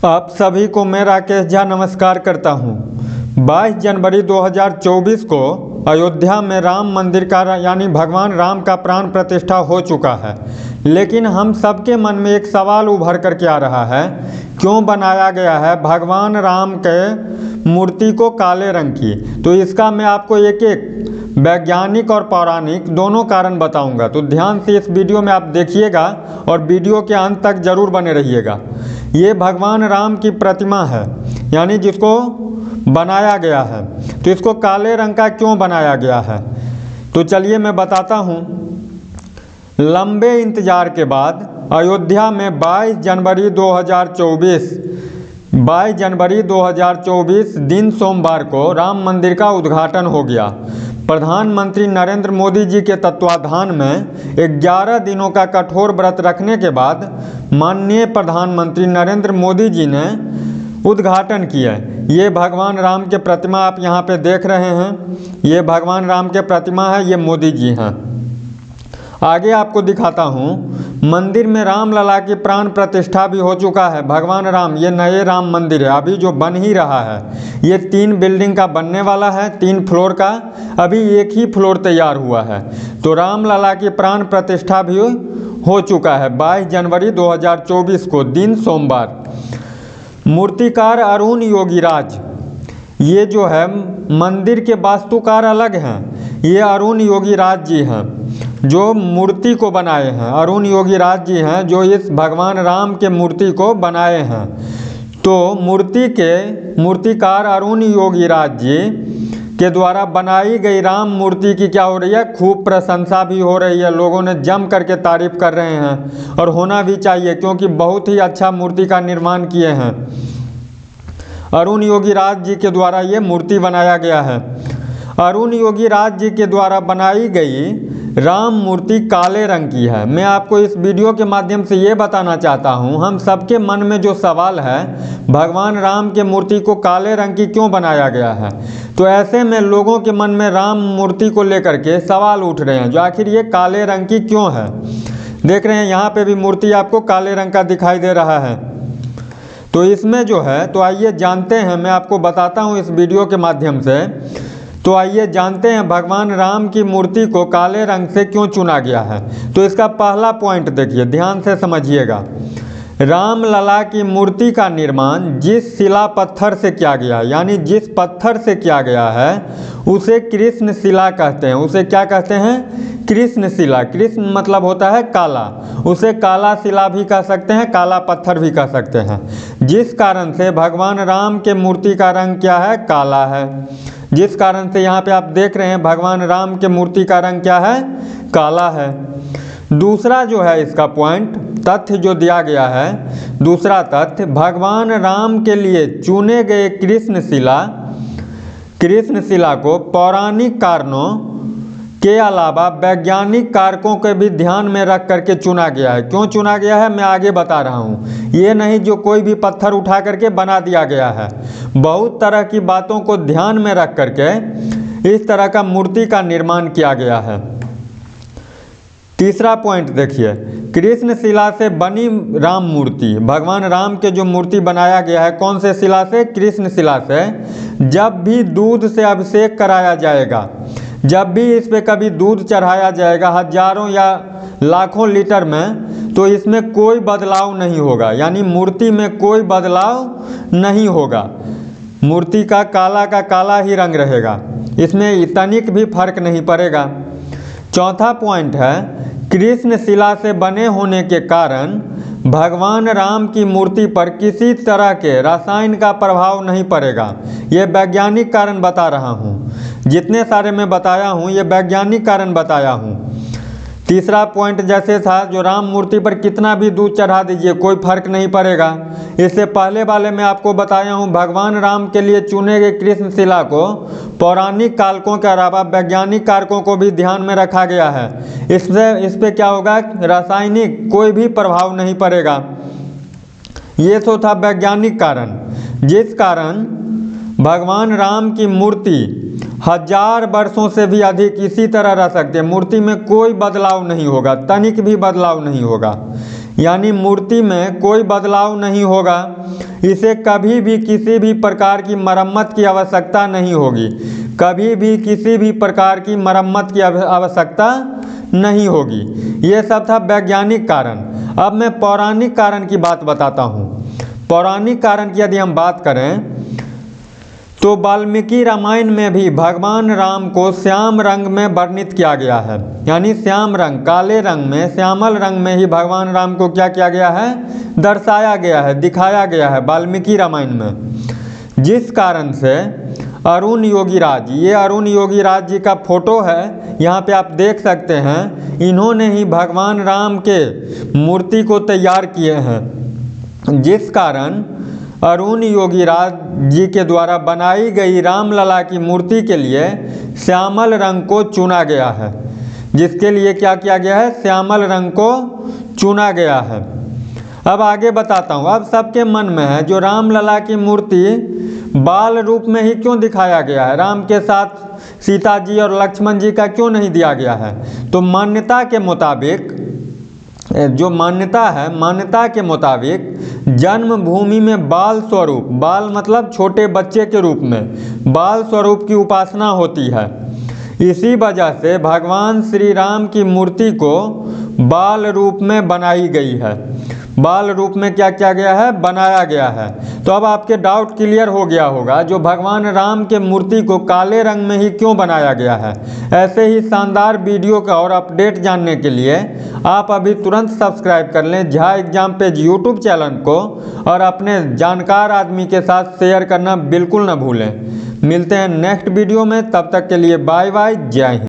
आप सभी को मैं राकेश झा नमस्कार करता हूं। 22 जनवरी 2024 को अयोध्या में राम मंदिर का यानी भगवान राम का प्राण प्रतिष्ठा हो चुका है, लेकिन हम सबके मन में एक सवाल उभर कर के आ रहा है, क्यों बनाया गया है भगवान राम के मूर्ति को काले रंग की। तो इसका मैं आपको एक एक वैज्ञानिक और पौराणिक दोनों कारण बताऊंगा। तो ध्यान से इस वीडियो में आप देखिएगा और वीडियो के अंत तक जरूर बने रहिएगा। ये भगवान राम की प्रतिमा है, यानी जिसको बनाया गया है। तो इसको काले रंग का क्यों बनाया गया है, तो चलिए मैं बताता हूँ। लंबे इंतजार के बाद अयोध्या में 22 जनवरी 2024 दिन सोमवार को राम मंदिर का उद्घाटन हो गया। प्रधानमंत्री नरेंद्र मोदी जी के तत्वाधान में 11 दिनों का कठोर व्रत रखने के बाद माननीय प्रधानमंत्री नरेंद्र मोदी जी ने उद्घाटन किया। ये भगवान राम के प्रतिमा आप यहाँ पे देख रहे हैं, ये भगवान राम के प्रतिमा है, ये मोदी जी हैं। आगे आपको दिखाता हूँ। मंदिर में राम लला की प्राण प्रतिष्ठा भी हो चुका है। भगवान राम, ये नए राम मंदिर है, अभी जो बन ही रहा है। ये 3 बिल्डिंग का बनने वाला है, 3 फ्लोर का, अभी एक ही फ्लोर तैयार हुआ है। तो राम लला की प्राण प्रतिष्ठा भी हो चुका है 22 जनवरी 2024 को दिन सोमवार। मूर्तिकार अरुण योगीराज, ये जो है मंदिर के वास्तुकार अलग हैं, ये अरुण योगीराज जी हैं जो मूर्ति को बनाए हैं। अरुण योगीराज जी हैं जो इस भगवान राम के मूर्ति को बनाए हैं। तो मूर्तिकार अरुण योगीराज जी के द्वारा बनाई गई राम मूर्ति की क्या हो रही है, खूब प्रशंसा भी हो रही है। लोगों ने जम करके तारीफ कर रहे हैं और होना भी चाहिए, क्योंकि बहुत ही अच्छा मूर्ति का निर्माण किए हैं। अरुण योगीराज जी के द्वारा ये मूर्ति बनाया गया है। अरुण योगीराज जी के द्वारा बनाई गई राम मूर्ति काले रंग की है। मैं आपको इस वीडियो के माध्यम से ये बताना चाहता हूँ, हम सबके मन में जो सवाल है, भगवान राम के मूर्ति को काले रंग की क्यों बनाया गया है। तो ऐसे में लोगों के मन में राम मूर्ति को लेकर के सवाल उठ रहे हैं, जो आखिर ये काले रंग की क्यों है। देख रहे हैं यहाँ पे भी मूर्ति आपको काले रंग का दिखाई दे रहा है। तो इसमें जो है, तो आइए जानते हैं, मैं आपको बताता हूँ इस वीडियो के माध्यम से। तो आइए जानते हैं भगवान राम की मूर्ति को काले रंग से क्यों चुना गया है। तो इसका पहला पॉइंट देखिए, ध्यान से समझिएगा। राम लला की मूर्ति का निर्माण जिस शिला पत्थर से किया गया, यानी जिस पत्थर से किया गया है, उसे कृष्ण शिला कहते हैं। उसे क्या कहते हैं, कृष्ण शिला। कृष्ण मतलब होता है काला, उसे काला शिला भी कह सकते हैं, काला पत्थर भी कह सकते हैं। जिस कारण से भगवान राम के मूर्ति का रंग क्या है, काला है। जिस कारण से यहाँ पे आप देख रहे हैं भगवान राम के मूर्ति का रंग क्या है, काला है। दूसरा जो है इसका पॉइंट, तथ्य जो दिया गया है, दूसरा तथ्य, भगवान राम के लिए चुने गए कृष्ण शिला को पौराणिक कारणों के अलावा वैज्ञानिक कारकों के भी ध्यान में रख करके चुना गया है। क्यों चुना गया है, मैं आगे बता रहा हूँ। ये नहीं जो कोई भी पत्थर उठा करके बना दिया गया है। बहुत तरह की बातों को ध्यान में रख करके इस तरह का मूर्ति का निर्माण किया गया है। तीसरा पॉइंट देखिए, कृष्ण शिला से बनी राम मूर्ति, भगवान राम के जो मूर्ति बनाया गया है, कौन से शिला से, कृष्ण शिला से। जब भी दूध से अभिषेक कराया जाएगा, जब भी इस पे कभी दूध चढ़ाया जाएगा हजारों या लाखों लीटर में, तो इसमें कोई बदलाव नहीं होगा, यानी मूर्ति में कोई बदलाव नहीं होगा। मूर्ति का काला ही रंग रहेगा, इसमें तनिक भी फर्क नहीं पड़ेगा। चौथा पॉइंट है, कृष्ण शिला से बने होने के कारण भगवान राम की मूर्ति पर किसी तरह के रसायन का प्रभाव नहीं पड़ेगा। ये वैज्ञानिक कारण बता रहा हूँ, जितने सारे मैं बताया हूँ ये वैज्ञानिक कारण बताया हूँ। तीसरा पॉइंट जैसे था, जो राम मूर्ति पर कितना भी दूध चढ़ा दीजिए कोई फर्क नहीं पड़ेगा। इससे पहले वाले में आपको बताया हूँ, भगवान राम के लिए चुने गए कृष्ण शिला को पौराणिक कारकों के अलावा वैज्ञानिक कारकों को भी ध्यान में रखा गया है। इस पे क्या होगा, रासायनिक कोई भी प्रभाव नहीं पड़ेगा। ये तो था वैज्ञानिक कारण, जिस कारण भगवान राम की मूर्ति 1000 वर्षों से भी अधिक इसी तरह रह सकते हैं। मूर्ति में कोई बदलाव नहीं होगा, तनिक भी बदलाव नहीं होगा। यानी मूर्ति में कोई बदलाव नहीं होगा। इसे कभी भी किसी भी प्रकार की मरम्मत की आवश्यकता नहीं होगी, कभी भी किसी भी प्रकार की मरम्मत की आवश्यकता नहीं होगी। ये सब था वैज्ञानिक कारण। अब मैं पौराणिक कारण की बात बताता हूँ। पौराणिक कारण की यदि हम बात करें तो वाल्मीकि रामायण में भी भगवान राम को श्याम रंग में वर्णित किया गया है, यानी श्याम रंग, काले रंग में, श्यामल रंग में ही भगवान राम को क्या किया गया है, दर्शाया गया है, दिखाया गया है वाल्मीकि रामायण में। जिस कारण से अरुण योगीराज, ये अरुण योगीराज जी का फोटो है, यहाँ पे आप देख सकते हैं, इन्होंने ही भगवान राम के मूर्ति को तैयार किए हैं। जिस कारण अरुण योगीराज जी के द्वारा बनाई गई रामलला की मूर्ति के लिए श्यामल रंग को चुना गया है, जिसके लिए क्या किया गया है, श्यामल रंग को चुना गया है। अब आगे बताता हूँ। अब सबके मन में है जो रामलला की मूर्ति बाल रूप में ही क्यों दिखाया गया है, राम के साथ सीता जी और लक्ष्मण जी का क्यों नहीं दिया गया है। तो मान्यता के मुताबिक, जो मान्यता है, मान्यता के मुताबिक जन्मभूमि में बाल स्वरूप, बाल मतलब छोटे बच्चे के रूप में बाल स्वरूप की उपासना होती है। इसी वजह से भगवान श्री राम की मूर्ति को बाल रूप में बनाई गई है, बाल रूप में क्या किया गया है, बनाया गया है। तो अब आपके डाउट क्लियर हो गया होगा, जो भगवान राम के मूर्ति को काले रंग में ही क्यों बनाया गया है। ऐसे ही शानदार वीडियो का और अपडेट जानने के लिए आप अभी तुरंत सब्सक्राइब कर लें Jha exam page YouTube channel को, और अपने जानकार आदमी के साथ शेयर करना बिल्कुल न भूलें। मिलते हैं नेक्स्ट वीडियो में, तब तक के लिए बाय बाय, जय हिंद।